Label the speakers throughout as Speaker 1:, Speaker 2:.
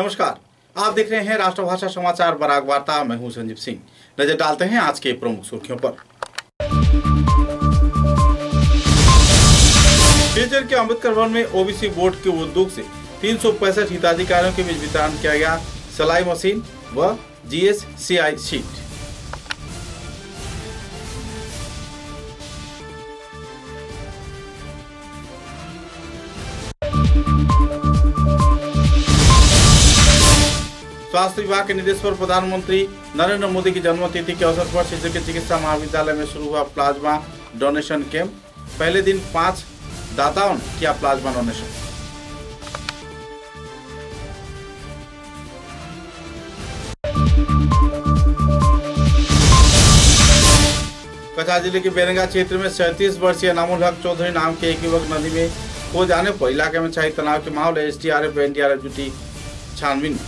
Speaker 1: नमस्कार, आप देख रहे हैं राष्ट्रभाषा समाचार बराक वार्ता। मैं हूं संजीव सिंह। नजर डालते हैं आज के प्रमुख सुर्खियों पर। सिलचर के अम्बेडकर भवन में ओबीसी बोर्ड के उद्योग से 365 हिताधिकारियों के बीच वितरण किया गया सिलाई मशीन व GSCI शीट। स्वास्थ्य विभाग के निर्देश पर प्रधानमंत्री नरेंद्र मोदी की जन्मतिथि के अवसर पर सिलचर के चिकित्सा महाविद्यालय में शुरू हुआ प्लाज्मा डोनेशन कैंप। पहले दिन 5 दाताओं ने किया प्लाज्मा डोनेशन। कछार जिले के बेरंगा क्षेत्र में 37 वर्षीय नामुल हक चौधरी नाम के एक युवक नदी में खो जाने पर इलाके में छाई तनाव के माहौल। SDRF व NDRF जुटी छानबीन।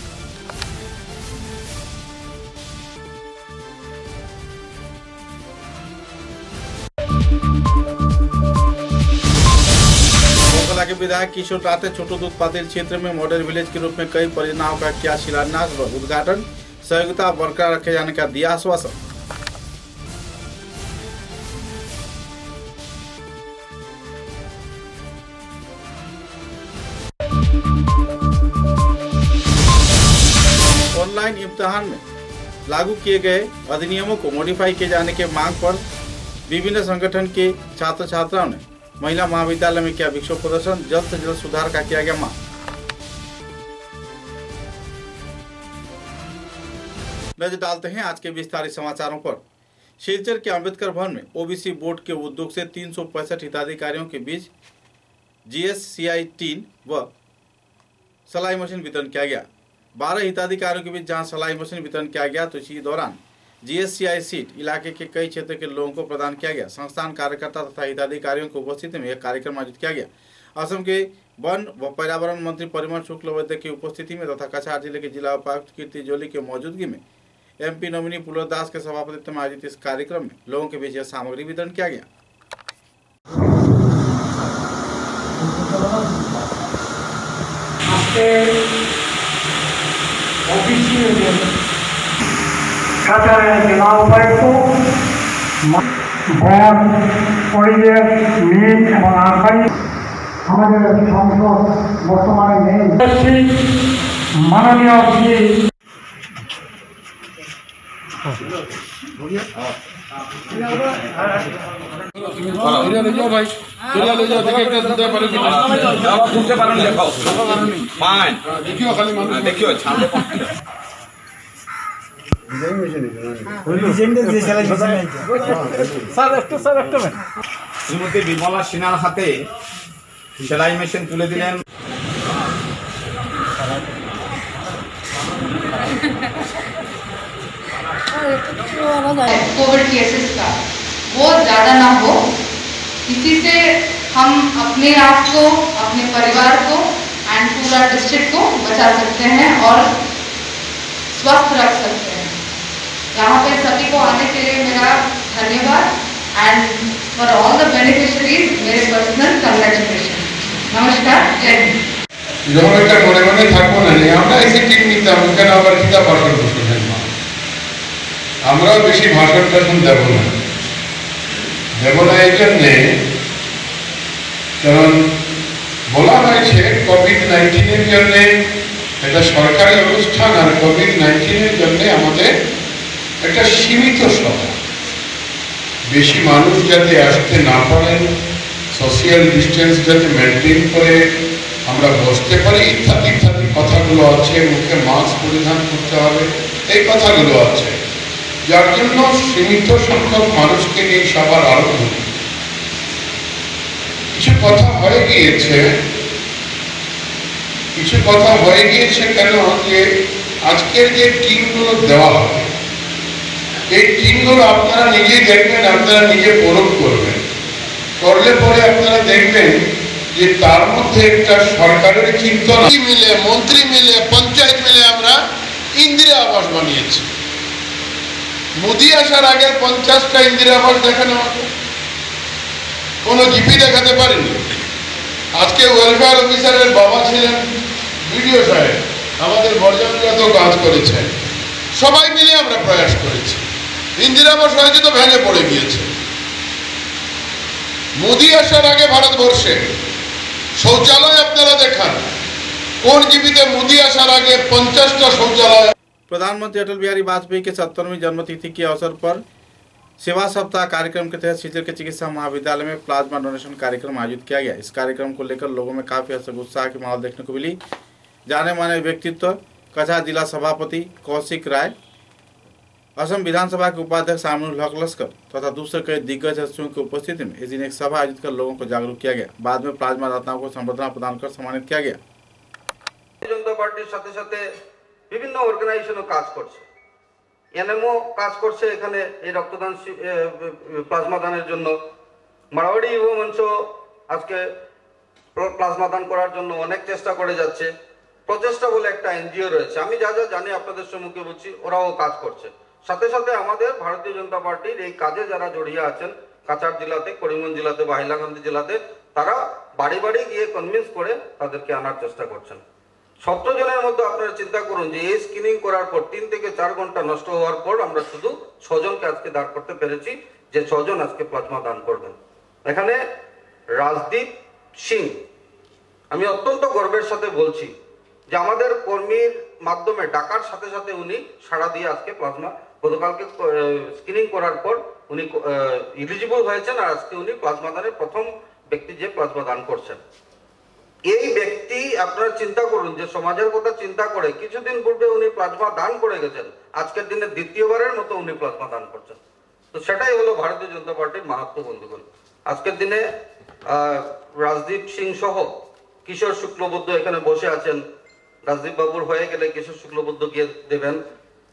Speaker 1: के विधायक किशोर राते छोटू दूध पातिल क्षेत्र में मॉडल विलेज के रूप में कई परियोजनाओं का किया शिलान्यास व उद्घाटन। सहयोगिता बरकरार रखे जाने का दिया आश्वासन। ऑनलाइन इम्तिहान में लागू किए गए अधिनियमों को मॉडिफाई किए जाने के मांग पर विभिन्न संगठन के छात्र छात्राओं ने महिला महाविद्यालय में किया विक्षोभ प्रदर्शन। जल्द से जल्द सुधार का किया गया मांग। नजर डालते हैं आज के विस्तारित समाचारों पर। सिलचर के अम्बेडकर भवन में ओबीसी बोर्ड के उद्योग से 365 हिताधिकारियों के बीच GSCI टीन व सिलाई मशीन वितरण किया गया। 12 हिताधिकारियों के बीच जहां सिलाई मशीन वितरण किया गया तो इसी दौरान GSCI शीट इलाके के कई क्षेत्र के लोगों को प्रदान किया गया। संस्थान कार्यकर्ता तथा हिताधिकारियों की उपस्थिति में यह कार्यक्रम आयोजित किया गया। असम के वन व पर्यावरण मंत्री परिमल शुक्लवैद्य की उपस्थिति में तथा कछार जिले के जिला उपायुक्त कीर्ति जोली की मौजूदगी में MP नोमिनी पुलर दास के सभापतित्व में आयोजित इस कार्यक्रम में लोगों के बीच यह सामग्री वितरण किया गया।
Speaker 2: জেলা উপায়ুক্ত বন পরিবেশ মিল এবং আর্কাইভ আমাদের সংসদ বর্তমানে নেই। মাননীয়
Speaker 3: শ্রীমতী বিমলা সিনহার হাতে সেলাই মেশিন তুলে দিলেন।
Speaker 4: कोविड केसेस का वो ज़्यादा ना हो, इसी से हम अपने आप को, अपने परिवार को एंड पूरा डिस्ट्रिक्ट को बचा सकते हैं और स्वस्थ रख सकते हैं। यहाँ पे सभी को आने के लिए मेरा धन्यवाद and for all the beneficiaries मेरे पर्सनल कंग्रेचुलेशन। नमस्कार, जय हिंद।
Speaker 5: জনগণের মনে মনে থাকবো না যে আমরা এসে টিম নিতাম কেন আবার কিতা ভাষণ করছেন। আমরাও বেশি ভাষণ টাষণ দেব না এই জন্যে কারণ বলা হয়েছে COVID-19 জন্যে এটা সরকারি অনুষ্ঠান আর COVID-19 জন্যে আমাদের একটা সীমিত সভা, বেশি মানুষ যাতে আসতে না পারেন, সোশিয়াল ডিস্টেন্স যাতে মেনটেন করে আমরা বসতে পারি ইত্যাদি ইত্যাদি কথাগুলো আছে। মুখে মাস্ক পরিধান করতে হবে, এই কথাগুলো আছে। যার জন্য সীমিত সংখ্যক মানুষকে নিয়ে সবার আরম্ভ। কিছু কথা হয়ে গিয়েছে কেন যে আজকের যে টিমগুলো দেওয়া হবে এই টিমগুলো আপনারা নিজেই দেখবেন, আপনারা নিজে প্রয়োগ করবেন। করলে পরে আপনারা দেখবেন যে তার মধ্যে একটা সরকারের চিন্তনা মিলে, মন্ত্রী মিলে, পঞ্চায়েত মিলে আমরা ইন্দিরা আবাস বানিয়েছি। মোদি আসার আগে 50টা ইন্দিরা আবাস দেখানো আমাকে, কোনো জিপি দেখাতে পারেনি। আজকে ওয়েলফেয়ার অফিসারের বাবা ছিলেন বিডিও সাহেব, আমাদের বর্জনরা তো কাজ করেছেন, সবাই মিলে আমরা প্রয়াস করেছি। ইন্দিরা আবাস হয়তো তো ভেঙে পড়ে গিয়েছে। মোদী আসার আগে ভারতবর্ষে শৌচালয় আপনারা দেখান, কোন जीवित मोदी आसार आगे 50टा शौचालय।
Speaker 1: प्रधानमंत्री अटल बिहारी वाजपेयी के 70वीं जन्मतिथि के अवसर पर सेवा सप्ताह कार्यक्रम के तहत सिलचर के चिकित्सा महाविद्यालय में प्लाज्मा डोनेशन कार्यक्रम आयोजित किया गया। इस कार्यक्रम को लेकर लोगों में काफी हद तक उत्साह की माहौल देखने को मिली। जाने माने व्यक्तित्व कछार जिला सभापति कौशिक राय, असम विधानसभा के उपाध्यक्ष शामिनुल हक लश्कर तथा दूसरे कई दिग्गज हस्तियों की उपस्थिति में इस दिन एक सभा आयोजित कर लोगों को जागरूक किया गया। बाद में प्लाज्मा दाताओं को संबर्धना प्रदान कर सम्मानित किया गया।
Speaker 6: जनता पार्टीर साथे साथे विभिन्न अर्गानाइजेशनও কাজ করছে, এনএমও কাজ করছে এখানে এই রক্তদান প্লাজমা দানের জন্য। মারওয়াড়ি যুব মঞ্চ আজকে প্লাজমা দান করার জন্য অনেক চেষ্টা করে যাচ্ছে। প্রচেষ্টা বলে একটা এনজিও রয়েছে, আমি যা যা জানি আপনাদের সম্মুখে বলছি, ওরাও কাজ করছে। সাথে সাথে আমাদের ভারতীয় জনতা পার্টির এই কাজে যারা জড়িয়ে আছেন কাছাড় জেলাতে, করিমগঞ্জ জেলাতে বা হাইলাকান্দি জেলাতে, তারা বাড়ি বাড়ি গিয়ে কনভিন্স করে তাদেরকে আনার চেষ্টা করছেন। 17 জনের মধ্যে আপনারা চিন্তা করুন যে এই স্ক্রিনিং করার পর 3 থেকে 4 ঘন্টা নষ্ট হওয়ার পর আমরা শুধু 6 জনকে আজকে দাঁড় করতে পেরেছি, যে 6 জন আজকে প্লাজমা দান করবেন। এখানে রাজদীপ সিং, আমি অত্যন্ত গর্বের সাথে বলছি যে আমাদের কর্মীর মাধ্যমে ডাকার সাথে সাথে উনি সাড়া দিয়ে আজকে প্লাজমা, গতকালকে স্ক্রিনিং করার পর উনি এলিজিবল হয়েছেন আর আজকে উনি প্লাজমা দানের প্রথম ব্যক্তি যে প্লাজমা দান করছেন। এই ব্যক্তি আপনারা চিন্তা করুন যে সমাজের কথা চিন্তা করে কিছুদিন পূর্বে উনি প্লাজমা দান করে গেছেন, আজকের দিনে দ্বিতীয়বারের মতো উনি প্লাজমা দান করছেন। তো সেটাই হলো ভারতীয় জনতা পার্টির মাহাত্ম্য বন্ধুগণ। আজকের দিনে রাজদীপ সিং সহ কিশোর শুক্লবৈদ্য এখানে বসে আছেন, রাজদীপ বাবুর হয়ে গেলে কিশোর শুক্লবৈদ্য গিয়ে দেবেন।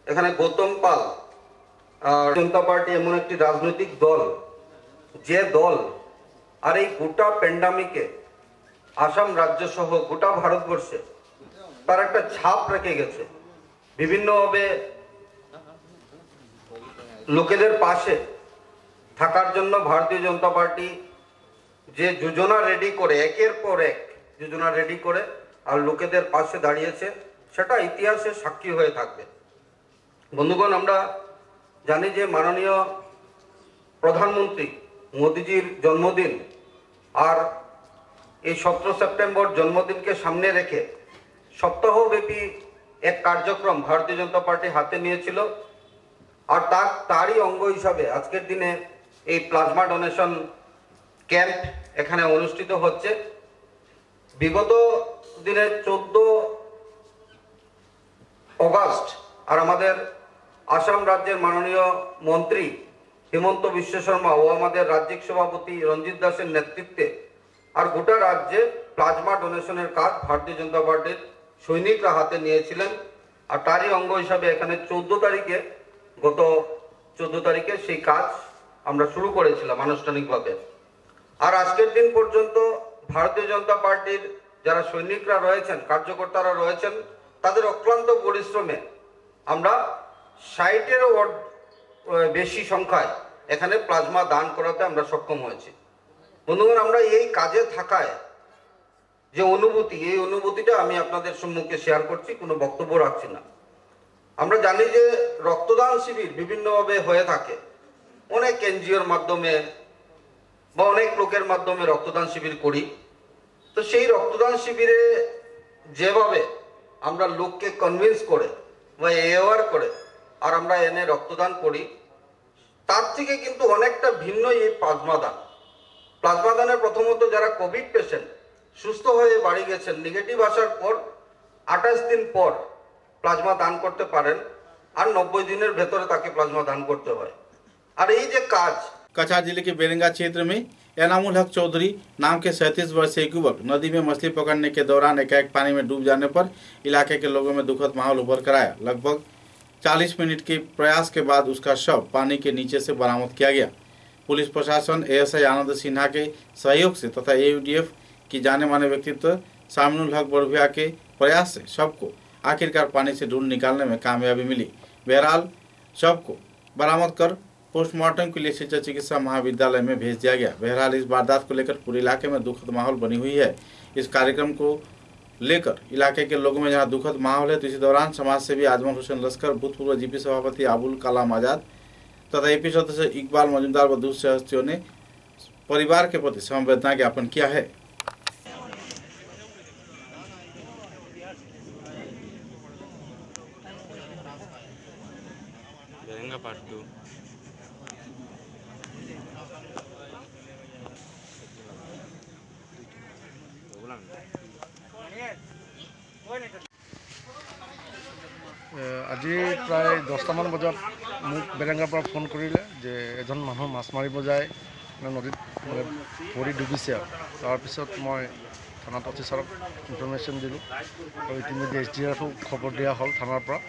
Speaker 6: এখানে গৌতম পাল। জনতা পার্টি এমন একটি রাজনৈতিক দল যে দল আর এই গোটা প্যান্ডামিকে আসাম রাজ্য সহ গোটা ভারতবর্ষে তার একটা ছাপ রেখে গেছে। বিভিন্নভাবে লোকেদের পাশে থাকার জন্য ভারতীয় জনতা পার্টি যে যোজনা রেডি করে, একের পর এক যোজনা রেডি করে আর লোকেদের পাশে দাঁড়িয়েছে, সেটা ইতিহাসে সাক্ষী হয়ে থাকবে। বন্ধুগণ, আমরা জানি যে মাননীয় প্রধানমন্ত্রী মোদিজির জন্মদিন আর এই 17 সেপ্টেম্বর জন্মদিনকে সামনে রেখে সপ্তাহব্যাপী এক কার্যক্রম ভারতীয় জনতা পার্টি হাতে নিয়েছিল। আর তারই অঙ্গ হিসাবে আজকের দিনে এই প্লাজমা ডোনেশন ক্যাম্প এখানে অনুষ্ঠিত হচ্ছে। বিগত দিনে 14 অগস্ট আর আমাদের আসাম রাজ্যের মাননীয় মন্ত্রী হিমন্ত বিশ্ব শর্মা ও আমাদের রাজ্যিক সভাপতি রঞ্জিত দাসের নেতৃত্বে আর গোটা রাজ্যে প্লাজমা ডোনেশনের কাজ ভারতীয় জনতা পার্টির সৈনিকরা হাতে নিয়েছিলেন। আর তারই অঙ্গ হিসাবে এখানে 14 তারিখে, গত 14 তারিখে সেই কাজ আমরা শুরু করেছিলাম আনুষ্ঠানিকভাবে। আর আজকের দিন পর্যন্ত ভারতীয় জনতা পার্টির যারা সৈনিকরা রয়েছেন, কার্যকর্তারা রয়েছেন, তাদের অক্লান্ত পরিশ্রমে আমরা 60-এরও বেশি সংখ্যায় এখানে প্লাজমা দান করাতে আমরা সক্ষম হয়েছি। বন্ধুগণ, আমরা এই কাজে থাকায় যে অনুভূতি, এই অনুভূতিটা আমি আপনাদের সম্মুখে শেয়ার করছি, কোনো বক্তব্য রাখছি না। আমরা জানি যে রক্তদান শিবির বিভিন্নভাবে হয়ে থাকে, অনেক এনজিওর মাধ্যমে বা অনেক লোকের মাধ্যমে রক্তদান শিবির করি। তো সেই রক্তদান শিবিরে যেভাবে আমরা লোককে কনভিন্স করে বা অ্যাওয়ার করে আর আমরা এনে রক্তদান করি, তার থেকে কিন্তু অনেকটা ভিন্ন এই প্লাজমা দান। প্লাজমা দানের প্রথমত যারা কোভিড পেশেন্ট সুস্থ হয়ে বাড়ি গেছেন, নেগেটিভ আসার পর 28 দিন পর প্লাজমা দান করতে পারেন আর 90 दिনের ভেতরে তাকে প্লাজমা দান করতে হয়। আর এই যে কাজ,
Speaker 1: कछार जिले के बेरंगा क्षेत्र में एनामुल हक चौधरी नाम के 37 वर्षीय युवक नदी में मछली पकड़ने के दौरान एकाएक पानी में डूब जाने पर इलाके के लोगों में दुखद माहौल उभर कर आया। लगभग 40 मिनट के प्रयास के बाद उसका शव पानी के नीचे से बरामद किया गया। पुलिस प्रशासन, एएसआई आनंद सिन्हा के सहयोग से तथा एयूडीएफ की जाने माने व्यक्तित्व शामिनुल हक बड़भिया के प्रयास से शव को आखिरकार पानी से ढूंढ निकालने में कामयाबी मिली। बहरहाल शव को बरामद कर पोस्टमार्टम के लिए सिलचर चिकित्सा महाविद्यालय में भेज दिया गया। बहरहाल इस वारदात को लेकर पूरे इलाके में दुखद माहौल बनी हुई है। इस कार्यक्रम को लेकर इलाके के लोगों में जहां दुखद माहौल है, तो इसी दौरान समाज सेवी आजमल हुसैन लश्कर, भूतपूर्व जीपी सभापति अबुल कलाम आजाद तथा एपी सदस्य इकबाल मजूमदार व दूसरे हस्तियों ने परिवार के प्रति संवेदना ज्ञापन किया है।
Speaker 7: আজি প্ৰায় 10টামান বজাত মোক বেৰেংগাৰ পৰা ফোন কৰিলে যে এজন মানুহ মাছ মাৰিব যায় নদীত পৰি ডুবিছে। তাৰপিছত মই থানাত অফিচাৰক ইনফৰমেশ্যন দিলোঁ আৰু ইতিমধ্যে SDRFক খবৰ দিয়া হ'ল থানাৰ পৰা।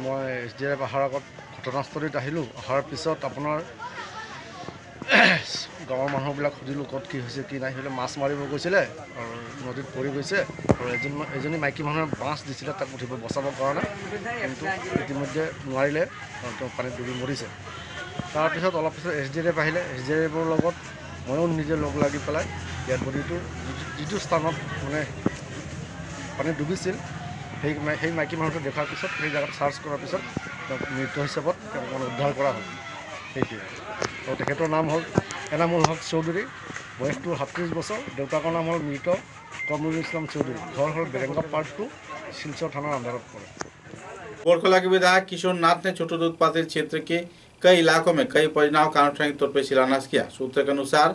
Speaker 7: মই SDRF অহাৰ আগত ঘটনাস্থলীত আহিলোঁ। অহাৰ পিছত আপোনাৰ গাঁৱৰ মানুহবিলাক সুধিলোঁ ক'ত কি হৈছে কি নাই। সেইবিলাক মাছ মাৰিব গৈছিলে আৰু নদীত পৰি গৈছে আৰু এজনী মাইকী মানুহে বাঁচ দিছিলে তাক উঠিব বচাবৰ কাৰণে, কিন্তু ইতিমধ্যে নোৱাৰিলে, তেওঁ পানীত ডুবি মৰিছে। তাৰপিছত অলপ পিছত SDRF আহিলে। SDRFৰ লগত ময়ো নিজে লগ লাগি পেলাই ইয়াত বডিটো যিটো স্থানত মানে পানীত ডুবিছিল সেই মাইকী মানুহটো দেখাৰ পিছত সেই জেগাত চাৰ্চ কৰাৰ পিছত তেওঁক মৃত হিচাপত তেওঁক উদ্ধাৰ কৰা হ'ল। সেইটোৱে। আৰু তেখেতৰ নাম হ'ল এনামুল হক চৌধুৰী, বয়সটো 37 বছৰ। দেউতাকৰ নাম হ'ল মৃত কমৰুল ইছলাম চৌধুৰী। घर हल बेरंगा पार्ट 2 सिलचर थाना अंदर पड़े।
Speaker 1: बोरखला के विधायक किशोर नाथ ने छोटे दूध पात्र क्षेत्र के कई इलाकों में कई परियोजनाओं का अनौठा तौर पर शिलान्यास किया। सूत्र के अनुसार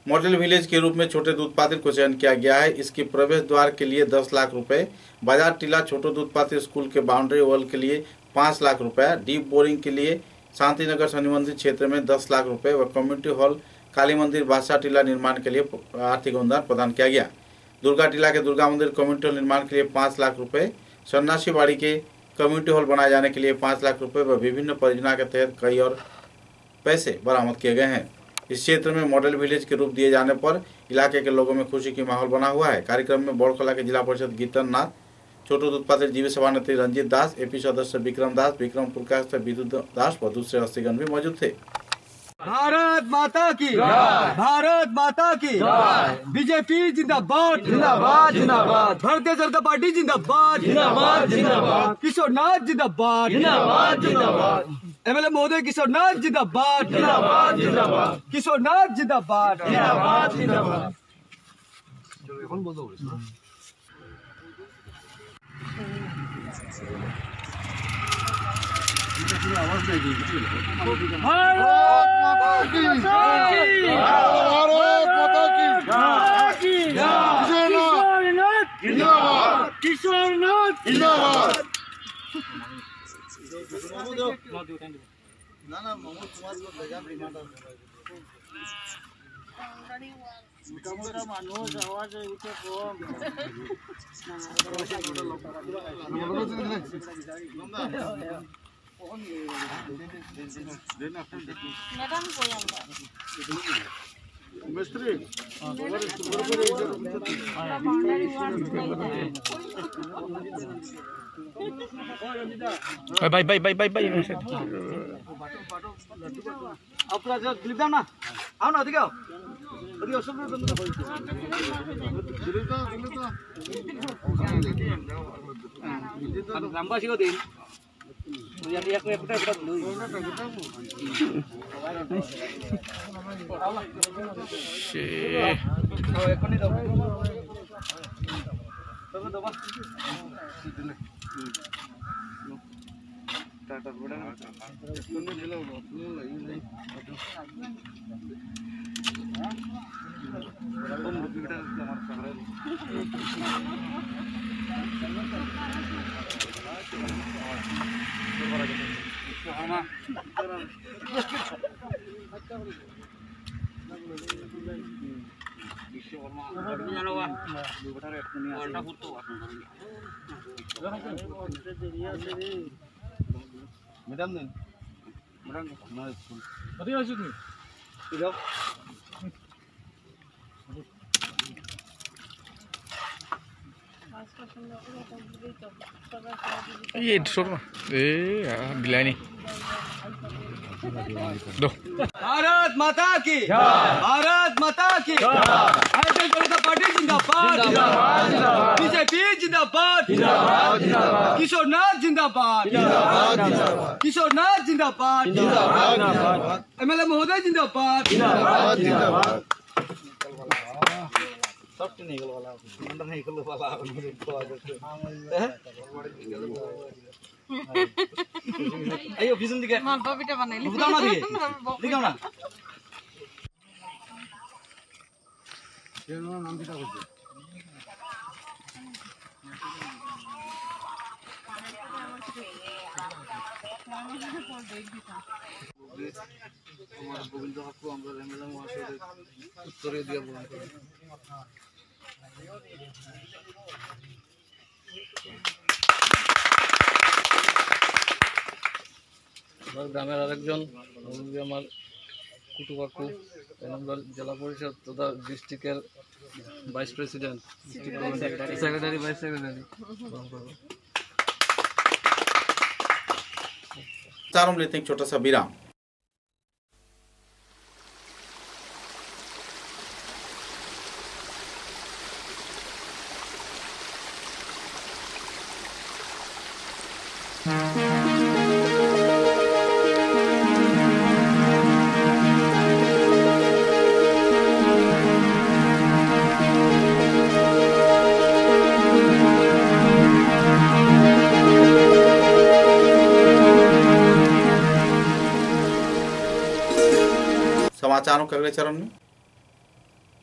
Speaker 1: मॉडल विलेज के रूप में छोटे दूध पात्र को चयन किया गया है। इसके प्रवेश द्वार के लिए 10 लाख रुपए, बाजार टीला छोटे दूध पात्र स्कूल के बाउंड्री वॉल के लिए 5 लाख रुपए, डीप बोरिंग के लिए शांतिनगर शनि मंदिर क्षेत्र में 10 लाख रुपए व कम्युनिटी हॉल काली मंदिर बादशाह टीला निर्माण के लिए आर्थिक अनुदान प्रदान किया गया। दुर्गा टीला के दुर्गा मंदिर कम्युनिटी हॉल निर्माण के लिए 5 लाख रुपए, सन्यासी बाड़ी के कम्युनिटी हॉल बनाए जाने के लिए 5 लाख रुपए व विभिन्न परियोजना के तहत कई और पैसे बरामद किए गए हैं। इस क्षेत्र में मॉडल विलेज के रूप दिए जाने पर इलाके के लोगों में खुशी की माहौल बना हुआ है। कार्यक्रम में बोरखला के जिला परिषद गीतन नाथ, छोटू दूध पात्र जीवी सभानेत्री रंजीत दास, एपी सदस्य विक्रम दास, विक्रमपुर का विद्युत दास व दूसरे हस्तीगण भी मौजूद थे।
Speaker 8: भारत माता की जय, भारत माता की जय। बीजेपी जिंदाबाद जिंदाबाद जिंदाबाद, भारतीय जनता पार्टी जिंदाबाद जिंदाबाद जिंदाबाद, किशोर नाथ जिंदाबाद जिंदाबाद जिंदाबाद, MLA महोदय किशोर नाथ जिंदाबाद जिंदाबाद जिंदाबाद, किशोर नाथ जिंदाबाद जिंदाबाद जिंदाबाद। भारत माता की जय, भारत माता की जय, किशोर नाथ जिंदाबाद।
Speaker 9: भाई
Speaker 8: आपका जो क्लिप दाओ ना, आओ ना, दिखाओ अभी सब ग्रामवासी को दिन
Speaker 9: ये बिलानी दो।
Speaker 8: भारत माता की जय, भारत माता की जय, भारतीय जनता पार्टी जिंदाबाद जिंदाबाद। जिंदाबाद जिंदाबाद जिंदाबाद किशोर नाथ जिंदाबाद जिंदाबाद जिंदाबाद किशोर नाथ जिंदाबाद जिंदाबाद जिंदाबाद एमएलए महोदय जिंदाबाद जिंदाबाद जिंदाबाद
Speaker 10: গ্রামের আরেকজন আমার কুটু কাকু জেলা পরিষদ তথা ডিস্ট্রিক্টের vice president secretary vice secretary
Speaker 1: चारों लेते हैं एक छोटा सा विराम। समाचारों के अगले चरण में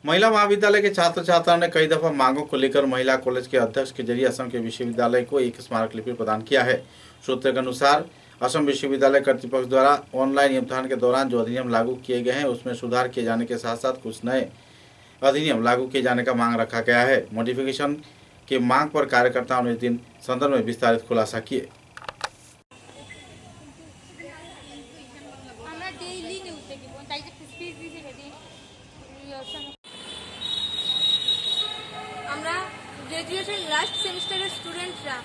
Speaker 1: महिला महाविद्यालय के छात्र छात्राओं ने कई दफा मांगों को लेकर महिला कॉलेज के अध्यक्ष के जरिए असम के विश्वविद्यालय को एक स्मारक लिपि प्रदान किया है। सूत्रों के अनुसार असम विश्वविद्यालय कर्तृपक्ष द्वारा ऑनलाइन इम्तिहान के दौरान जो अधिनियम लागू किए गए हैं उसमें सुधार किए जाने के साथ साथ कुछ नए अधिनियम लागू किए जाने का मांग रखा गया है। मॉडिफिकेशन के मांग पर कार्यकर्ताओं ने इस दिन सदन में विस्तारित खुलासा किए।
Speaker 11: গ্রাজুয়েশন লাস্ট সেমিস্টারের স্টুডেন্টরা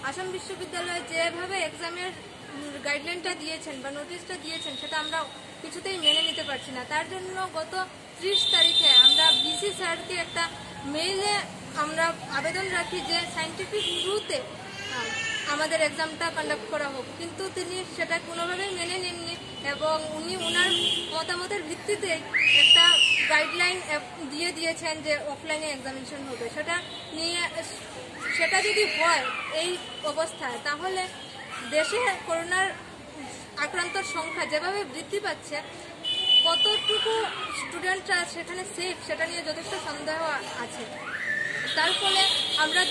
Speaker 11: আসাম বিশ্ববিদ্যালয়ে যেভাবে এক্সামের গাইডলাইনটা দিয়েছেন বা নোটিশটা দিয়েছেন সেটা আমরা কিছুতেই মেনে নিতে পারছি না। তার জন্য গত 30 তারিখে আমরা ভিসি স্যারকে একটা মেইলে আমরা আবেদন রাখি যে সায়েন্টিফিক থ্রুতে আমাদের এক্সামটা কন্ডাক্ট করা হোক, কিন্তু তিনি সেটা কোনোভাবেই মেনে নেননি এবং উনি ওনার মতামতের ভিত্তিতে একটা গাইডলাইন দিয়ে দিয়েছেন যে অফলাইনে এক্সামিনেশন হবে। সেটা যদি হয় এই অবস্থায় তাহলে দেশে করোনার আক্রান্তর সংখ্যা যেভাবে বৃদ্ধি পাচ্ছে কতটুকু স্টুডেন্টরা সেখানে সেফ সেটা নিয়ে যথেষ্ট সন্দেহ আছে। তার ফলে আমরা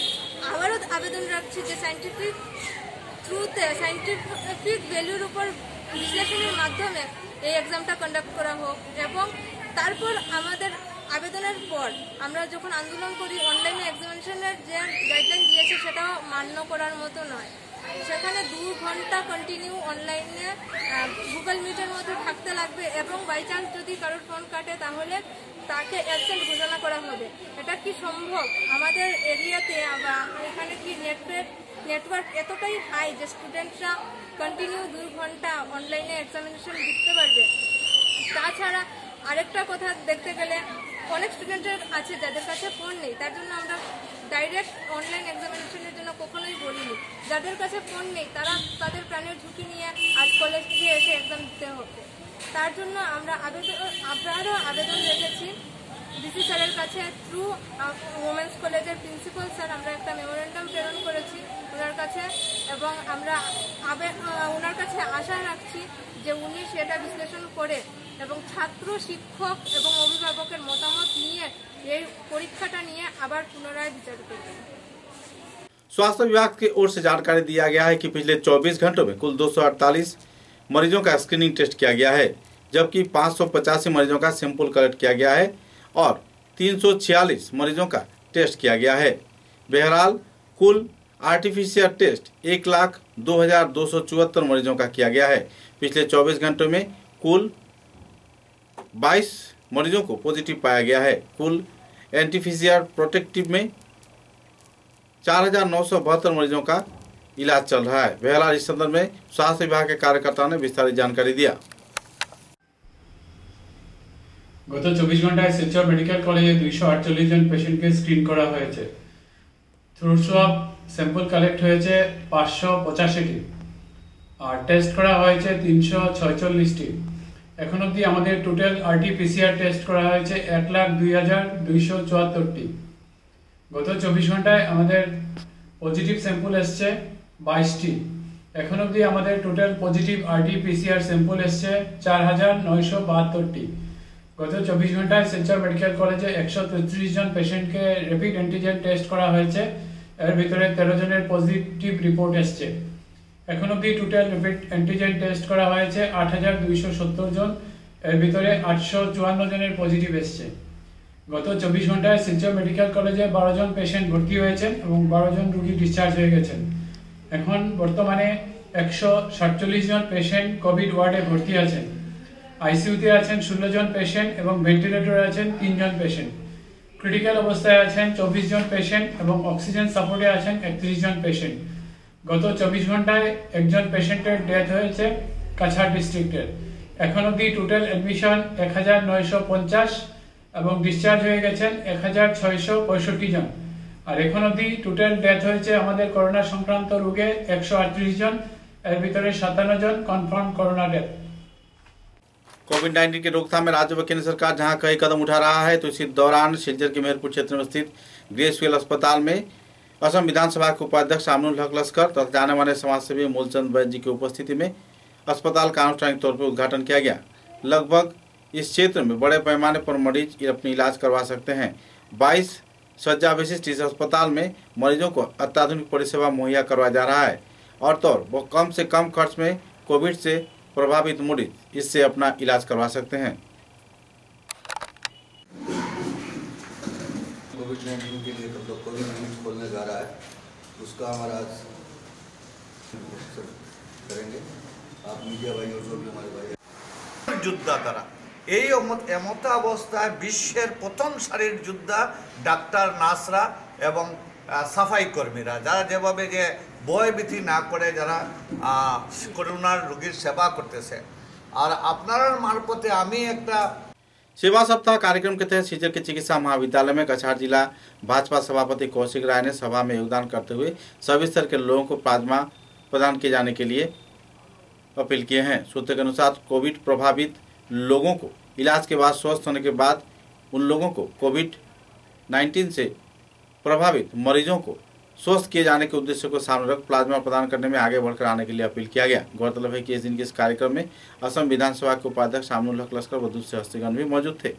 Speaker 11: আবারও আবেদন রাখছি যে সায়েন্টিফিক থ্রুতে সায়েন্টিফিক ভ্যালুর উপর বিশ্লেষণের মাধ্যমে এই এক্সামটা কন্ডাক্ট করা হোক এবং তারপর আমাদের আবেদনের পর আমরা যখন আন্দোলন করি অনলাইনে এক্সামিনেশনের যে গাইডলাইন দিয়েছে সেটাও মান্য করার মতো নয়। সেখানে 2 ঘন্টা কন্টিনিউ অনলাইনে গুগল মিটের মধ্যে থাকতে লাগবে এবং বাই চান্স যদি কারোর ফোন কাটে তাহলে তাকে অ্যাবসেন্ট ঘোষণা করা হবে। এটা কি সম্ভব? আমাদের এরিয়াতে বা এখানে কি নেটওয়ার্ক এতটাই হাই যে স্টুডেন্টরা কন্টিনিউ 2 ঘন্টা অনলাইনে এক্সামিনেশন দিতে পারবে? তাছাড়া আরেকটা কথা দেখতে গেলে অনেক স্টুডেন্টের আছে যাদের কাছে ফোন নেই, তার জন্য আমরা ডাইরেক্ট অনলাইন এক্সামিনেশনের জন্য কখনোই বলিনি। যাদের কাছে ফোন নেই তারা তাদের প্রাণের ঝুঁকি নিয়ে আজ কলেজে এসে এক্সাম দিতে হবে। তার জন্য আমরা আবারও আবেদন রেখেছি ডিসি স্যারের কাছে থ্রু ওমেন্স কলেজের প্রিন্সিপাল স্যার আমরা একটা মেমোরেন্ডাম প্রেরণ করেছি ওনার কাছে এবং আমরা ওনার কাছে আশা রাখছি যে উনি সেটা বিশ্লেষণ করে এবং ছাত্র শিক্ষক এবং অভিভাবকের মতামত নিয়ে এই পরীক্ষাটা নিয়ে আবার পুনরায় বিচার করবেন।
Speaker 1: स्वास्थ्य विभाग की ओर से जानकारी दिया गया है कि पिछले 24 घंटों में कुल 248 मरीजों का स्क्रीनिंग टेस्ट किया गया है, जबकि 585 मरीजों का सैंपल कलेक्ट किया गया है और 346 मरीजों का टेस्ट किया गया है। बहरहाल कुल आर्टिफिशियल टेस्ट 1,02,274 मरीजों का किया गया है। पिछले 24 घंटों में कुल 22 मरीजों को पॉजिटिव पाया गया है। कुल एंटीफिशियल प्रोटेक्टिव में 4,972 मरीजों का इलाज चल रहा है। बहरहाल इस संदर्भ में स्वास्थ्य विभाग के कार्यकर्ताओं ने विस्तारित जानकारी दिया।
Speaker 12: গত 24 ঘন্টায় শিলচর মেডিকেল কলেজে 248 জন পেশেন্টকে স্ক্রিন করা হয়েছে। থ্রোট সোয়াব স্যাম্পল কালেক্ট হয়েছে 585টি আর টেস্ট করা হয়েছে 346টি। এখন অবধি আমাদের টোটাল RT-PCR টেস্ট করা হয়েছে 1,02,274টি। গত 24 ঘন্টায় আমাদের পজিটিভ স্যাম্পল এসছে 22টি। এখন অবধি আমাদের টোটাল পজিটিভ RT-PCR স্যাম্পল এসছে 4,972টি। গত 24 ঘন্টায় শিলচর মেডিকেল কলেজে 133 জন পেশেন্টকে র্যাপিড অ্যান্টিজেন টেস্ট করা হয়েছে, এর ভিতরে 13 জনের পজিটিভ রিপোর্ট এসছে। এখন অবধি টোটাল র্যাপিড অ্যান্টিজেন টেস্ট করা হয়েছে 8,270 জন, এর ভিতরে 854 জনের পজিটিভ এসছে। গত 24 ঘন্টায় শিলচর মেডিকেল কলেজে 12 জন পেশেন্ট ভর্তি হয়েছেন এবং 12 জন রোগী ডিসচার্জ হয়ে গেছেন। এখন বর্তমানে 147 জন পেশেন্ট কোভিড ওয়ার্ডে ভর্তি আছেন। আইসিইউতে আছেন 16 জন পেশেন্ট এবং ভেন্টিলেটরে আছেন 3 জন পেশেন্ট। ক্রিটিক্যাল অবস্থায় আছেন 24 জন পেশেন্ট এবং অক্সিজেন সাপোর্টে আছেন 31 জন পেশেন্ট। গত 24 ঘন্টায় একজন পেশেন্টের ডেথ হয়েছে কাছাড় ডিস্ট্রিক্টের। এখন অবধি টোটাল অ্যাডমিশন 1950 এবং ডিসচার্জ হয়ে গেছেন 1665 জন। আর এখন অবধি টোটাল ডেথ হয়েছে আমাদের করোনা সংক্রান্ত রোগে 138 জন, এর ভিতরে 57 জন कन्फर्म कोरोना डेथ।
Speaker 1: कोविड-19 की रोकथाम में राज्य व केंद्र सरकार जहां कई कदम उठा रहा है, तो इसी दौरान सिलचर के मेहरपुर क्षेत्र में स्थित ग्रेसफील्ड अस्पताल में असम विधानसभा के उपाध्यक्ष आमिनुल हक लस्कर तथा जाने माने समाजसेवी मूलचंद वैद्य जी की उपस्थिति में अस्पताल का आनुष्ठानिक तौर पर उद्घाटन किया गया। लगभग इस क्षेत्र में बड़े पैमाने पर मरीज अपनी इलाज करवा सकते हैं। 22 शज्या विशिष्ट इस अस्पताल में मरीजों को अत्याधुनिक परिसेवा मुहैया करवाया जा रहा है और तो वो कम से कम खर्च में कोविड से प्रभावित मरीज इससे अपना इलाज करवा सकते हैं।
Speaker 13: कोविड-19 के लिए हम लोग कोविड यूनिट खोलने जा रहा है, उसका हमारा आज करेंगे। आप मीडिया भाई और जो भी हमारे भाई
Speaker 14: যোদ্ধা তারা এই এমত অবস্থায় বিশ্বের প্রথম সারির যোদ্ধা ডাক্তার, নার্সরা এবং সাফাই কর্মীরা, যারা যেভাবে যে ভয়ভীতি না করে যারা করোনার রোগীর সেবা করতেছে। আর আপনার মারফতে আমি একটা
Speaker 1: सेवा सप्ताह कार्यक्रम के तहत सिलचर के चिकित्सा महाविद्यालय में कछार जिला भाजपा सभापति कौशिक राय ने सभा में योगदान करते हुए सभी स्तर के लोगों को प्लाज्मा प्रदान किए जाने के लिए अपील किए हैं। सूत्र के अनुसार कोविड प्रभावित लोगों को इलाज के बाद स्वस्थ होने के बाद उन लोगों को कोविड-19 से प्रभावित मरीजों को स्वस्थ किए जाने के उद्देश्य को सामने रख प्लाज्मा प्रदान करने में आगे बढ़कर आने के लिए अपील किया गया। गौरतलब है कि इस दिन के इस कार्यक्रम में असम विधानसभा के उपाध्यक्ष आमिनुल हक लस्कर व दूसरे हस्तीगण भी मौजूद थे।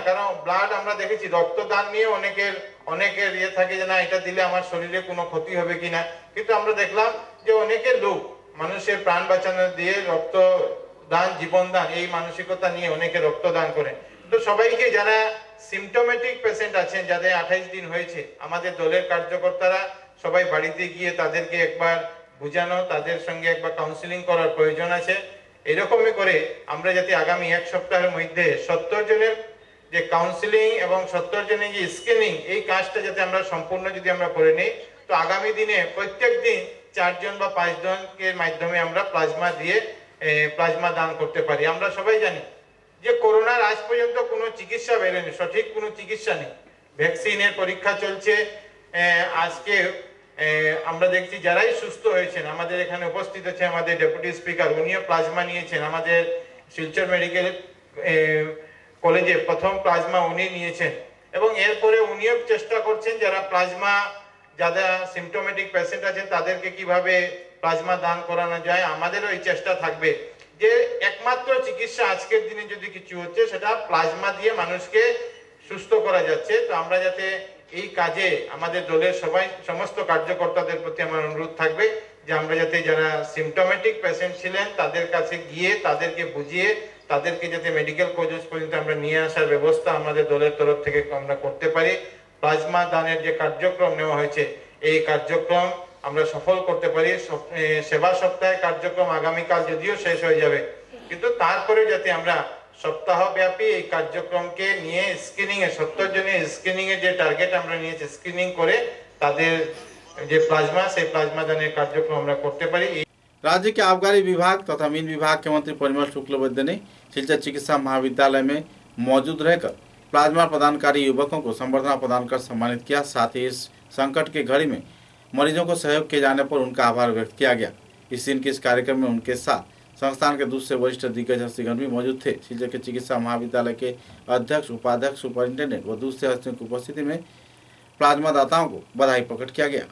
Speaker 15: কারণ ব্লাড আমরা দেখেছি রক্তদান নিয়ে অনেকের ইয়ে থাকে যে না এটা দিলে আমার শরীরে কোনো ক্ষতি হবে কিনা, কিন্তু আমরা দেখলাম যে অনেকের লোক মানুষের প্রাণ বাঁচানো দিয়ে রক্তদান, জীবনদান এই মানসিকতা নিয়ে অনেকে রক্তদান করে। তো সবাইকে যারা সিমটোমেটিক পেশেন্ট আছেন, যাদের 28 দিন হয়েছে, আমাদের দলের কার্যকর্তারা সবাই বাড়িতে গিয়ে তাদেরকে একবার বোঝানো, তাদের সঙ্গে একবার কাউন্সিলিং করার প্রয়োজন আছে। এরকমই করে আমরা যাতে আগামী এক সপ্তাহের মধ্যে 70 জনের যে কাউন্সিলিং এবং 70 জনের যে স্ক্রিনিং এই কাজটা যাতে আমরা সম্পূর্ণ যদি আমরা করে নিই, তো আগামী দিনে প্রত্যেক দিন 4 জন বা 5 জনকে মাধ্যমে আমরা প্লাজমা দিয়ে প্লাজমা দান করতে পারি। আমরা সবাই জানি যে করোনার আজ পর্যন্ত কোনো চিকিৎসা বেরোয়নি, সঠিক কোনো চিকিৎসা নেই। ভ্যাকসিনের পরীক্ষা চলছে। আজকে আমরা দেখছি যারাই সুস্থ হয়েছেন, আমাদের এখানে উপস্থিত আছে আমাদের ডেপুটি স্পিকার, উনিও প্লাজমা নিয়েছেন। আমাদের শিলচর মেডিকেল কলেজে প্রথম প্লাজমা উনি নিয়েছেন এবং এরপরে উনিও চেষ্টা করছেন যারা প্লাজমা, যারা সিমটোমেটিক পেশেন্ট আছেন তাদেরকে কিভাবে প্লাজমা দান করানো যায়। আমাদেরও এই চেষ্টা থাকবে যে একমাত্র চিকিৎসা আজকের দিনে যদি কিছু হচ্ছে সেটা প্লাজমা দিয়ে মানুষকে সুস্থ করা যাচ্ছে। তো আমরা যাতে এই কাজে আমাদের দলের সমস্ত কার্যকর্তাদের প্রতি আমার অনুরোধ থাকবে যে আমরা যাতে যারা সিমটোমেটিক পেশেন্ট ছিলেন তাদের কাছে গিয়ে তাদেরকে বুঝিয়ে তাদেরকে যাতে মেডিকেল কলেজ পর্যন্ত আমরা নিয়ে আসার ব্যবস্থা আমাদের দলের তরফ থেকে আমরা করতে পারি। প্লাজমা দানের যে কার্যক্রম নেওয়া হয়েছে এই কার্যক্রম আমরা সফল করতে পারি। সেবা সপ্তাহের কার্যক্রম আগামীকাল যদিও শেষ হয়ে যাবে, কিন্তু তারপরে যাতে আমরা সপ্তাহব্যাপী এই কার্যক্রমকে নিয়ে স্ক্রিনিং এ 70 জনের স্ক্রিনিং এর যে টার্গেট আমরা নিয়েছি, স্ক্রিনিং করে তাদের যে প্লাজমা সেই প্লাজমা দানের কার্যক্রম আমরা করতে পারি।
Speaker 1: राज्य के आबकारी विभाग तथा मीन विभाग के मंत्री परिमल शुक्लवैद्य ने सिलचर चिकित्सा महाविद्यालय में मौजूद रहकर प्लाज्मा प्रदानकारी युवकों को संबर्धना प्रदान कर सम्मानित किया। साथ ही इस संकट की घड़ी में मरीजों को सहयोग किए जाने पर उनका आभार व्यक्त किया गया। इस दिन के इस कार्यक्रम में उनके साथ संस्थान के दूसरे वरिष्ठ दिग्गज हस्तीगण भी मौजूद थे। शिलचर के चिकित्सा महाविद्यालय के अध्यक्ष, उपाध्यक्ष, सुपरिंटेंडेंट व दूसरे हस्तियों की उपस्थिति में प्लाज्मा दाताओं को बधाई प्रकट किया गया।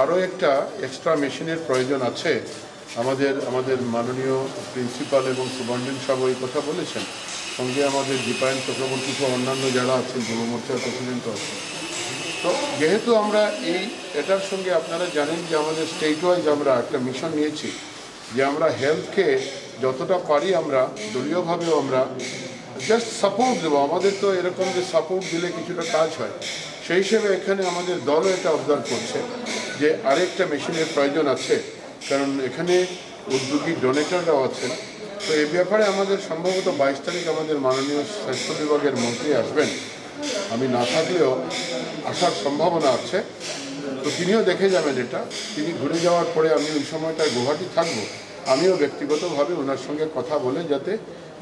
Speaker 5: আরও একটা এক্সট্রা মেশিনের প্রয়োজন আছে। আমাদের মাননীয় প্রিন্সিপাল এবং সুপারিনটেন্ডেন্ট সাহেব এই কথা বলেছেন। সঙ্গে আমাদের দীপায়ন চক্রবর্তী সহ অন্যান্য যারা আছেন, যুব মোর্চার প্রেসিডেন্টও আছেন। তো যেহেতু আমরা এটার সঙ্গে আপনারা জানেন যে আমাদের স্টেট ওয়াইজ আমরা একটা মিশন নিয়েছি যে আমরা হেলথকে যতটা পারি আমরা দলীয়ভাবেও আমরা জাস্ট সাপোর্ট দেবো। আমাদের তো এরকম যে সাপোর্ট দিলে কিছুটা কাজ হয়, সেই হিসেবে এখানে আমাদের দলও এটা অবজার্ভ করছে যে আরেকটা মেশিনের প্রয়োজন আছে, কারণ এখানে উদ্যোগী ডোনেটররাও আছেন। তো এই ব্যাপারে আমাদের সম্ভবত 22 তারিখ আমাদের মাননীয় স্বাস্থ্য বিভাগের মন্ত্রী আসবেন। আমি না থাকলেও আসার সম্ভাবনা আছে। তো তিনিও দেখে যাবেন এটা। তিনি ঘুরে যাওয়ার পরে আমি ওই সময়টায় গুয়াহাটি থাকবো। আমিও ব্যক্তিগতভাবে ওনার সঙ্গে কথা বলে যাতে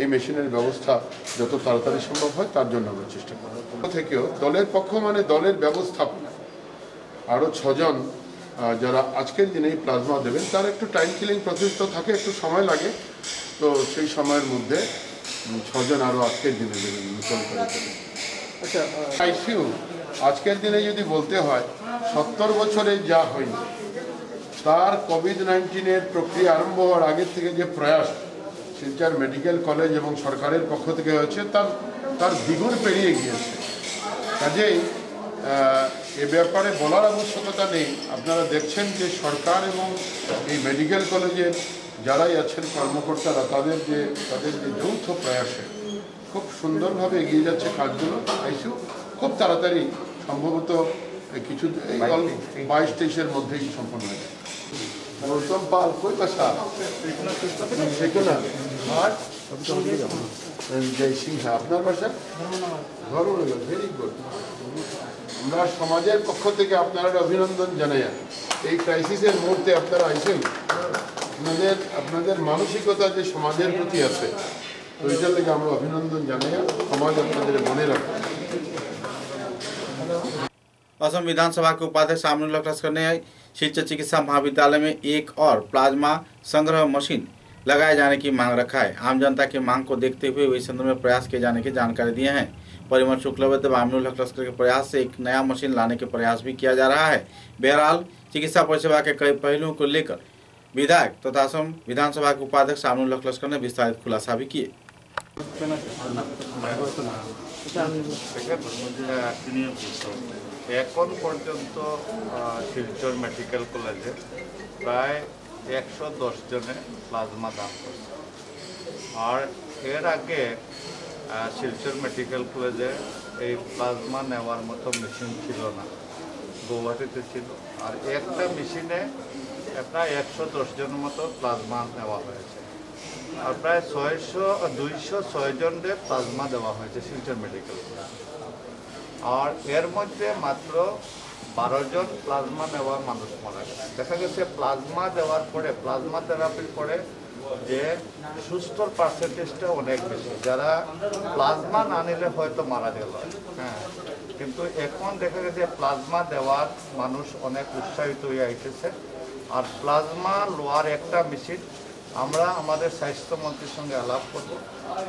Speaker 5: এই মেশিনের ব্যবস্থা যত তাড়াতাড়ি সম্ভব হয় তার জন্য আমরা চেষ্টা করব। থেকেও দলের পক্ষ মানে দলের ব্যবস্থাপনা আরও 6 জন যারা আজকের দিনে প্লাজমা দেবেন, তার একটু টাইম কিলিং প্রসেস তো থাকে, একটু সময় লাগে। তো সেই সময়ের মধ্যে 6 জন আরও আজকের দিনে দেবেন, নতুন করে দেবেন। আচ্ছা, আইসিইউ আজকের দিনে যদি বলতে হয় 70 বছরে যা হয়নি, তার কোভিড-19 প্রক্রিয়া আরম্ভ হওয়ার আগের থেকে যে প্রয়াস শিলচর মেডিকেল কলেজ এবং সরকারের পক্ষ থেকে হয়েছে তার দ্বিগুণ পেরিয়ে গিয়েছে। কাজেই এ ব্যাপারে বলার আবশ্যকতা নেই। আপনারা দেখছেন যে সরকার এবং এই মেডিকেল কলেজের যারাই আছেন কর্মকর্তারা তাদের যে যৌথ প্রয়াসে খুব সুন্দরভাবে এগিয়ে যাচ্ছে কাজগুলো। আইসিইউ খুব তাড়াতাড়ি সম্ভবত কিছু 22-23-এর মধ্যেই সম্পন্ন হয়ে যায়। গৌতম পাল কই বাসা আর জয় সিংহা আপনার বাসা ঘর হলো। Very good. আমরা সমাজের পক্ষ থেকে আপনারা অভিনন্দন জানাই। এই ক্রাইসিসের মুহূর্তে আপনারা আইসেন, আপনাদের মানসিকতা যে সমাজের প্রতি আছে তো এটার লেগে আমরা অভিনন্দন জানাই। সমাজ আপনাদের মনে রাখে।
Speaker 1: असम विधानसभा के उपाध्यक्ष आमिनुल्लाह लस्कर ने शिलचर चिकित्सा महाविद्यालय में एक और प्लाज्मा संग्रह मशीन लगाए जाने की मांग रखा है। आम जनता की मांग को देखते हुए इस संदर्भ में प्रयास किए जाने की जानकारी दिए हैं। परिमल शुक्लवैद्य व आमिनुल्लाह लस्कर के प्रयास से एक नया मशीन लाने के प्रयास भी किया जा रहा है। बहरहाल चिकित्सा परिसेवा के कई पहलुओं को लेकर विधायक तथा असम विधानसभा के उपाध्यक्ष आमिनुल्लाह लस्कर ने विस्तारित खुलासा भी किए।
Speaker 16: এখন পর্যন্ত শিলচর মেডিকেল কলেজে প্রায় 110 জনে প্লাজমা দান করছে। আর এর আগে শিলচর মেডিকেল কলেজে এই প্লাজমা নেওয়ার মতো মেশিন ছিল না, গুয়াহাটিতে ছিল। আর একটা মেশিনে প্রায় 110 জনের মতো প্লাজমা নেওয়া হয়েছে। আর প্রায় 206 জনকে প্লাজমা দেওয়া হয়েছে শিলচর মেডিকেল কলেজে। আর এর মধ্যে মাত্র 12 জন প্লাজমা নেওয়ার মানুষ মারা গেছে। দেখা গেছে প্লাজমা দেওয়ার পরে, প্লাজমা থেরাপির পরে যে সুস্থর পার্সেন্টেজটা অনেক বেশি। যারা প্লাজমা না নিলে হয়তো মারা গেল, হ্যাঁ, কিন্তু এখন দেখা গেছে প্লাজমা দেওয়ার মানুষ অনেক উৎসাহিত হয়ে আইতেছে। আর প্লাজমা লোয়ার একটা মেশিন আমরা আমাদের স্বাস্থ্যমন্ত্রীর সঙ্গে আলাপ করব,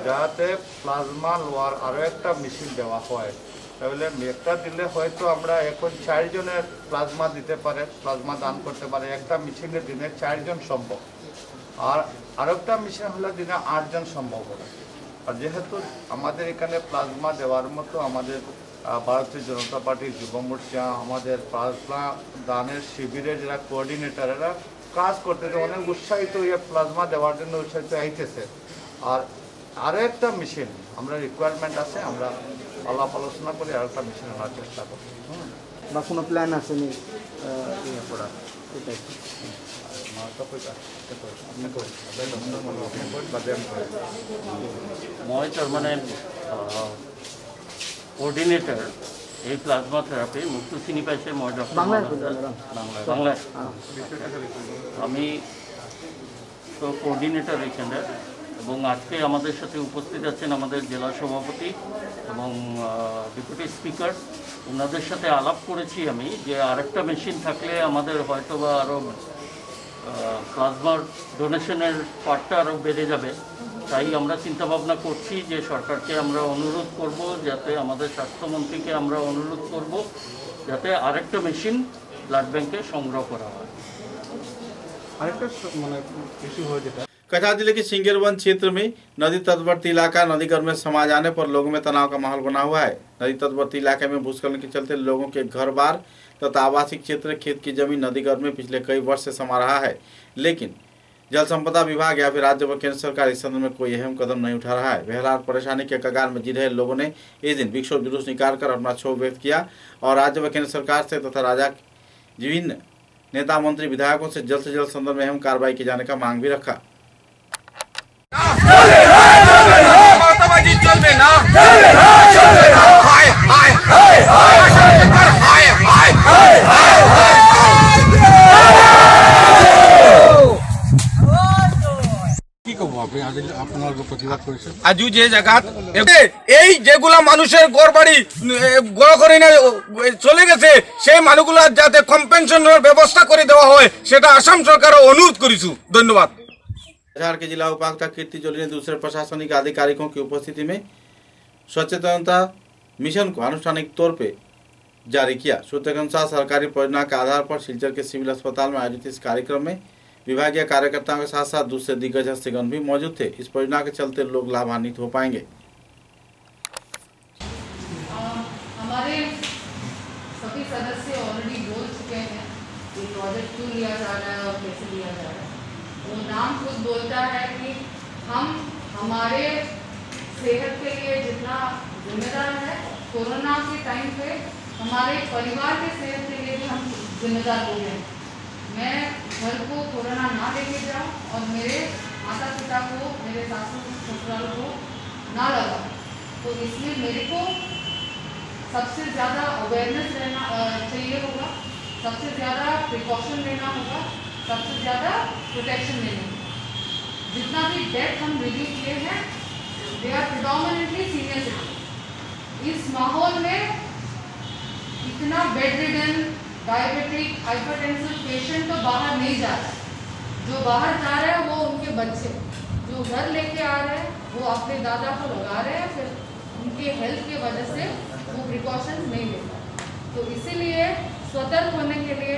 Speaker 16: যাতে প্লাজমা লোয়ার আরও একটা মেশিন দেওয়া হয়। তাহলে একটা দিলে হয়তো আমরা এখন 4 জনের প্লাজমা দিতে পারে, প্লাজমা দান করতে পারে। একটা মেশিনে দিনে 4 জন সম্ভব, আর আরেকটা মেশিন হলে দিনে 8 জন সম্ভব হবে। আর যেহেতু আমাদের এখানে প্লাজমা দেওয়ার মতো আমাদের ভারতীয় জনতা পার্টি, যুব মোর্চা, আমাদের প্লাজমা দানের শিবিরের যারা কোঅর্ডিনেটর, এরা কাজ করতেছে, অনেক উৎসাহিত হয়ে প্লাজমা দেওয়ার জন্য উৎসাহিত আইতেছে। আর আরও একটা মেশিন আমরা রিকোয়ারমেন্ট আছে, আমরা আলাপ আলোচনা করে আর একটা মেশিন আনার চেষ্টা করব।
Speaker 17: বা কোনো প্ল্যান আছে নি করা?
Speaker 16: মই তাৰমানে কোঅৰ্ডিনেটৰ
Speaker 18: এই প্লাজমা থেরাপি মুক্ত চিনি পাইছে মই ডক্টর বাংলায় আমি তো কোঅর্ডিনেটর এখানে এবং আজকে আমাদের সাথে উপস্থিত আছেন আমাদের জেলা সভাপতি এবং ডেপুটি স্পিকার। ওনাদের সাথে আলাপ করেছি আমি যে আরেকটা মেশিন থাকলে আমাদের হয়তো বা আরও প্লাজমার ডোনেশনের পার্টটা আরও বেড়ে যাবে। তাই আমরা চিন্তাভাবনা করছি যে সরকারকে আমরা অনুরোধ করব, যাতে আমাদের স্বাস্থ্যমন্ত্রীকে আমরা অনুরোধ করব যাতে আরেকটা মেশিন ब्लड बैंक के संग्रह करा
Speaker 1: कछार जिले के सिंगरवन क्षेत्र में नदी तटवर्ती इलाका नदीगर में समा जाने पर लोगों में तनाव का माहौल बना हुआ है। नदी तटवर्ती इलाके में भूस्खलन के चलते लोगों के घर बार तथा आवासीय क्षेत्र खेत की जमीन नदीगर में पिछले कई वर्ष से समा रहा है, लेकिन जल संपदा विभाग या फिर राज्य व केंद्र सरकार इस संदर्भ में कोई अहम कदम नहीं उठा रहा है। बहरहाल परेशानी के कगार में जी रहे लोगों ने इस दिन विक्षोभ जुलूस निकाल कर अपना क्षोभ व्यक्त किया और राज्य व केंद्र सरकार से तथा राज्य विभिन्न नेता मंत्री विधायकों से जल्द संदर्भ में अहम कार्रवाई किए जाने का मांग भी रखा।
Speaker 19: আজু যে জায়গাত এই যেগুলা মানুষের ঘর বাড়ি গড় করে চলে গেছে সেই মানুষগুলা যাতে কম্পেনশনের ব্যবস্থা করে দেওয়া হয় সেটা আসাম সরকারও অনুরোধ করেছি। ধন্যবাদ।
Speaker 1: कछार के जिला उपायुक्त कीर्ति जोली ने दूसरे प्रशासनिक अधिकारियों की उपस्थिति में सचेतनता मिशन को आनुष्ठानिक तौर पे जारी किया। सूत्र के अनुसार सरकारी परियोजना के आधार पर सिलचर के सिविल अस्पताल में आयोजित इस कार्यक्रम में विभागीय कार्यकर्ताओं के साथ साथ दूसरे दिग्गज हस्तीगण भी मौजूद थे। इस परियोजना के चलते लोग लाभान्वित हो पाएंगे।
Speaker 4: हमारे सभी सदस्य ऑलरेडी बोल चुके हैं कि प्रोजेक्ट क्यों लिया जा रहा है और कैसे लिया जा रहा है। वो नाम खुद बोलता है कि हम हमारे सेहत के लिए जितना जिम्मेदार है, कोरोना के टाइम पे हमारे परिवार के सेहत के लिए भी हम जिम्मेदार हो गए। मैं घर को कोरोना ना लेके जाऊँ और मेरे माता पिता को, मेरे सासू ससुराल को ना लगा, तो इसलिए मेरे को सबसे ज़्यादा अवेयरनेस रहना चाहिए होगा, सबसे ज़्यादा प्रिकॉशन लेना होगा, सबसे ज़्यादा प्रोटेक्शन लेना होगा। जितना भी डेथ हम रिव्यू किए हैं they are predominantly senior citizen. इस माहौल में इतना bedridden diabetic hypertensive patient तो बाहर नहीं जा रहा है। जो बाहर जा रहे हैं वो उनके बच्चे, जो घर लेके आ रहे हैं वो अपने दादा को लगा रहे हैं, फिर उनके हेल्थ की वजह से वो प्रिकॉशंस नहीं ले पाए। तो इसीलिए सतर्क होने के लिए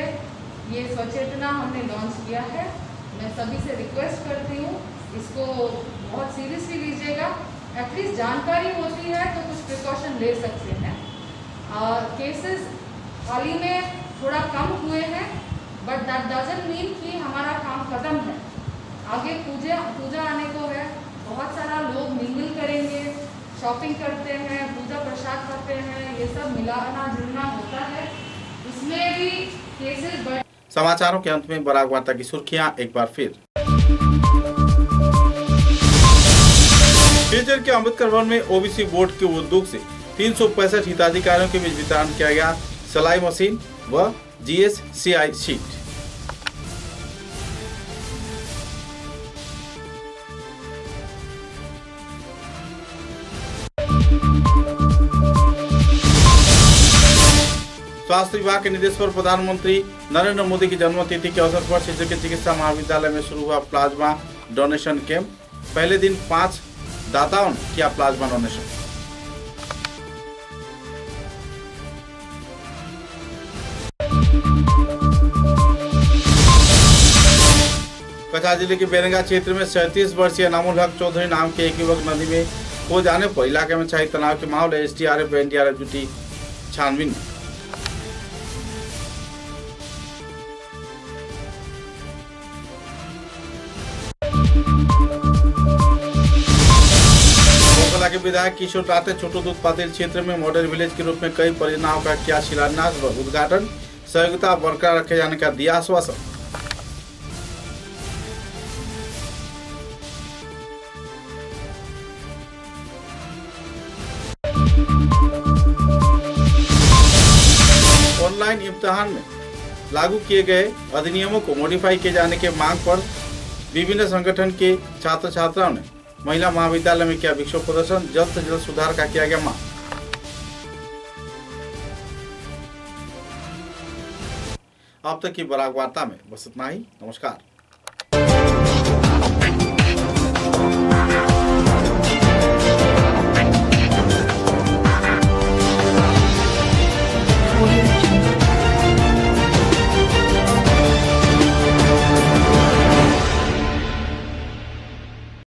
Speaker 4: ये सचेतना हमने लॉन्च किया है। मैं सभी से रिक्वेस्ट करती हूँ इसको बहुत सीरियसली लीजिएगा। एटलीस्ट जानकारी होती है तो कुछ प्रिकॉशन ले सकते हैं। केसेस हाल ही में थोड़ा कम हुए हैं, बट दैट डजंट मीन कि हमारा काम खत्म है। आगे पूजा आने को है, बहुत सारा लोग मिंगल करेंगे, शॉपिंग करते हैं, पूजा प्रसाद करते हैं, ये सब मिलाना जुलना होता है, उसमें भी केसेस बढ़।
Speaker 1: समाचारों के अंत में बराक वार्ता की सुर्खियां एक बार फिर। सिलचर के अम्बेडकर भवन में ओबीसी बोर्ड के उद्योग से 365 हिताधिकारियों के बीच वितरण किया गया सिलाई मशीन व GSCI शीट। स्वास्थ्य विभाग के निर्देश पर प्रधानमंत्री नरेंद्र मोदी की जन्मतिथि के अवसर पर सिलचर के चिकित्सा महाविद्यालय में शुरू हुआ प्लाज्मा डोनेशन कैंप। पहले दिन 5 दाताओं ने किया प्लाज्मा डोनेशन। कछार जिले के बेरंगा क्षेत्र में 37 वर्षीय नामुल हक चौधरी नाम के एक युवक नदी में खो जाने पर इलाके में छाई तनाव के माहौल। SDRF व NDRF जुटी छानबीन। के विधायक किशोर राते छोटू दूध पातिल क्षेत्र में मॉडल विलेज के रूप में कई परियोजनाओं का किया शिलान्यास व उद्घाटन। सहयोगिता बरकरार रखे जाने का दिया आश्वासन। इम्तिहान में लागू किए गए अधिनियमों को मॉडिफाई किए जाने के मांग पर विभिन्न संगठन के छात्र छात्राओं ने महिला महाविद्यालय में किया विक्षोभ प्रदर्शन। जल्द से जल्द सुधार का किया गया मांग। अब तक की बराक वार्ता में बस इतना ही। नमस्कार।